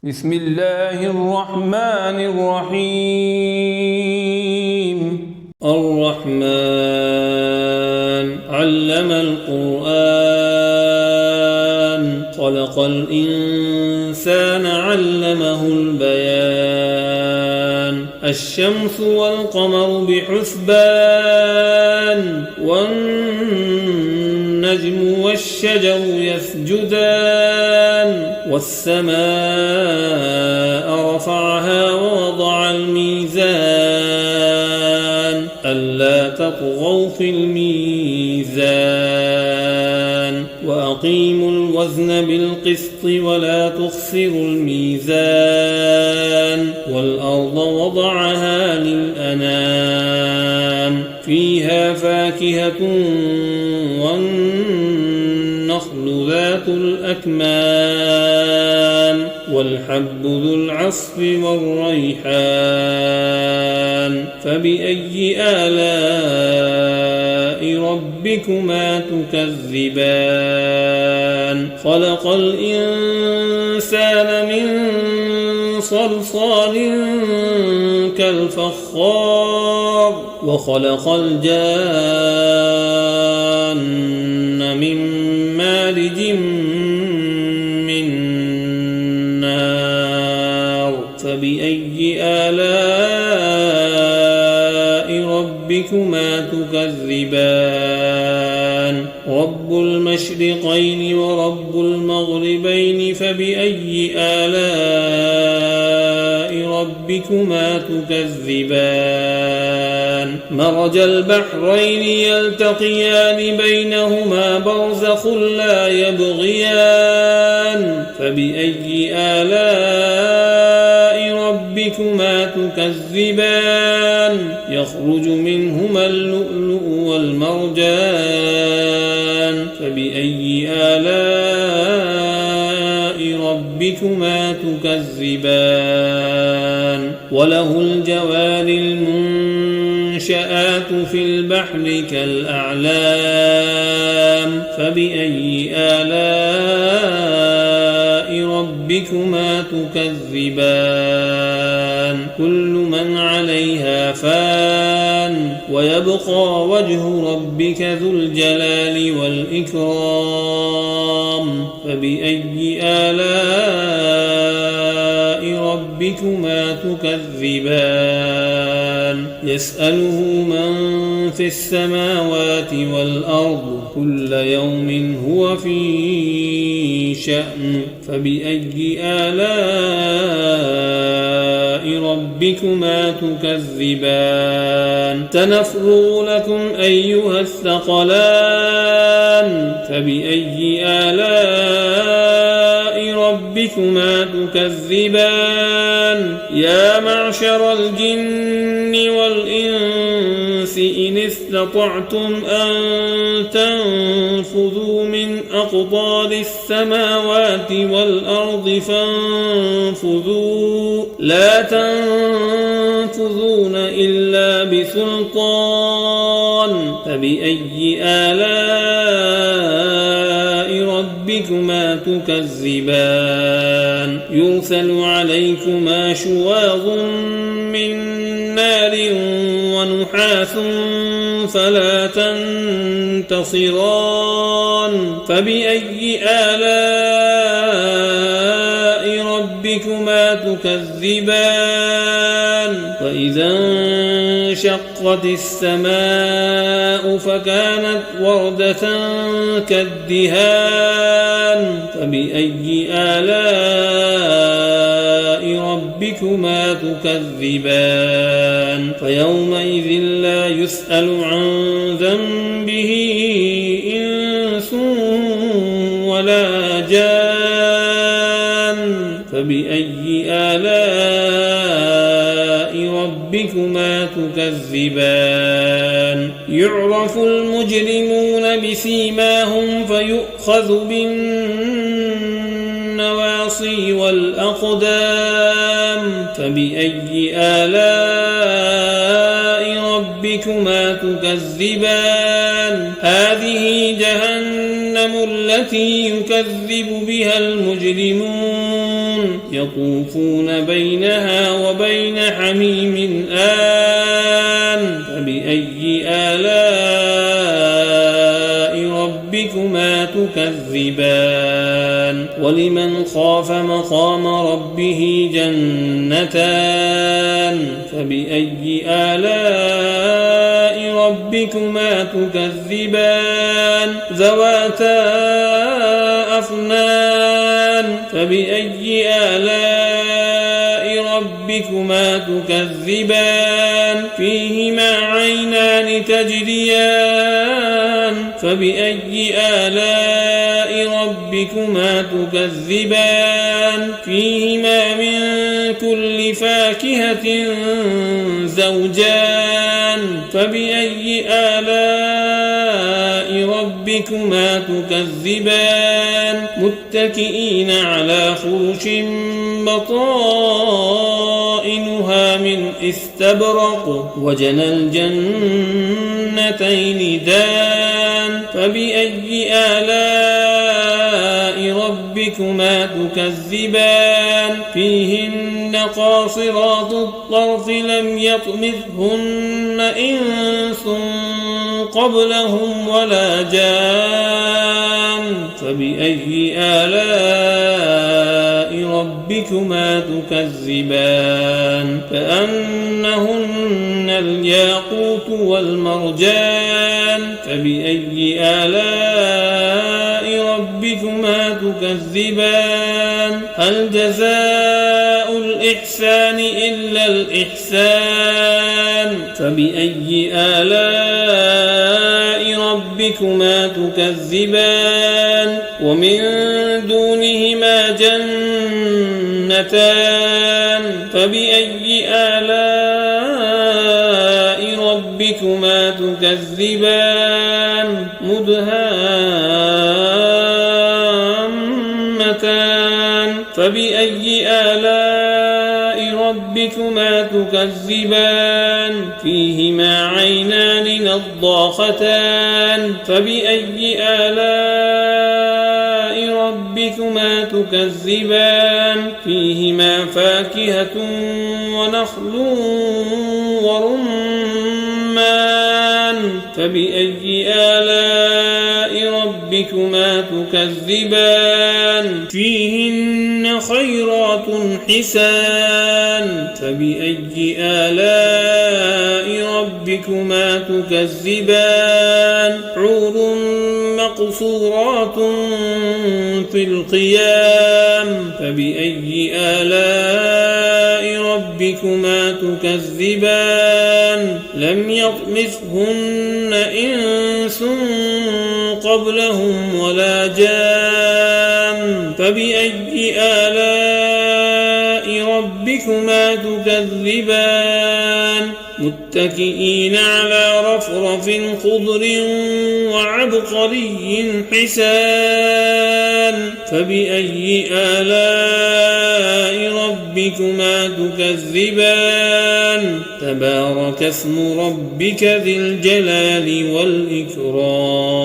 بسم الله الرحمن الرحيم الرحمن علم القرآن خلق الإنسان علمه البيان الشمس والقمر بحسبان والنجم والشجر يسجدان والسماء رفعها ووضع الميزان ألا تطغوا في الميزان وأقيموا الوزن بالقسط ولا تخسروا الميزان والأرض وضعها للأنام فيها فاكهة والنخل ذات الأكمام والحب ذو العصف والريحان فبأي آلاء ربكما تكذبان خلق الإنسان من صلصال كالفخار وخلق الجان من مارج من نار فبأي آلاء ربكما تكذبان رب المشرقين ورب المغربين فبأي آلاء ربكما تكذبان مرج البحرين يلتقيان بينهما برزخ لا يبغيان فبأي آلاء ربكما تكذبان يخرج منهما اللؤلؤ والمرجان فبأي آلاء ربكما تكذبان وله الجوار المنشآت في البحر كالأعلام فبأي آلاء ربكما تكذبان كل من عليها فان ويبقى وجه ربك ذو الجلال والإكرام فبأي آلاء ربكما تكذبان يسأله من في السماوات والأرض كل يوم هو في شأن فبأي آلاء ربكما تكذبان سنفرغ لكم أيها الثقلان فبأي آلاء ربكما تكذبان يا معشر الجن والإنس إن استطعتم أن تنفذوا من أقطار السماوات والأرض فانفذوا لا تنفذون إلا بسلطان فبأي آلاء ربكما تكذبان يرسل عليكما شواظ من نار ونحاس فلا تنتصران فبأي آلاء ربكما تكذبان وإذا انشقت السماء فكانت وردة كالدهان فبأي آلاء ربكما تكذبان فيومئذ لا يسأل عن ذنبه إنس ولا جان فبأي آلاء ربكما تكذبان يعرف المجرمون بسيماهم فيؤخذ بالنواصي والأقدام فبأي آلاء ربكما تكذبان هذه جهنم التي يكذب بها المجرمون يطوفون بينها وبين حميم آن فبأي آلاء ربكما تكذبان ولمن خاف مقام ربه جنتان فبأي آلاء ربكما تكذبان ذواتا أفنان فبأي آلاء ربكما تكذبان فيهما عينان تجريان فبأي آلاء ربكما تكذبان فيهما من كل فاكهة زوجان فبأي آلاء ربكما تكذبان متكئين على فرش بطائنها من استبرق وجنى الجنتين دان فبأي آلاء ربكما تكذبان فيهن قاصرات الطرف لم يطمثهن إنس قبلهم ولا جان فبأي آلاء ربكما تكذبان كأنهن الياقوت والمرجان فبأي آلاء ربكما تكذبان هل جزاء الإحسان إلا الإحسان فبأي آلاء ربكما تكذبان ومن دونهما جنتان فبأي آلاء ربكما تكذبان مدهامتان فبأي آلاء ربكما تكذبان فيهما عينان نضاختان فبأي آلاء ربكما تكذبان فيهما فاكهة ونخل ورمان فبأي آلاء ربكما تكذبان فيهن خيرات حسان فبأي آلاء ربكما تكذبان حور مقصورات في القيام فبأي آلاء ربكما تكذبان لم يطمثهن إنس قبلهم ولا جان فبأي آلاء ربكما تكذبان متكئين على رفرف خضر وعبقري حسان فبأي آلاء ربكما تكذبان تبارك اسم ربك ذي الجلال والإكرام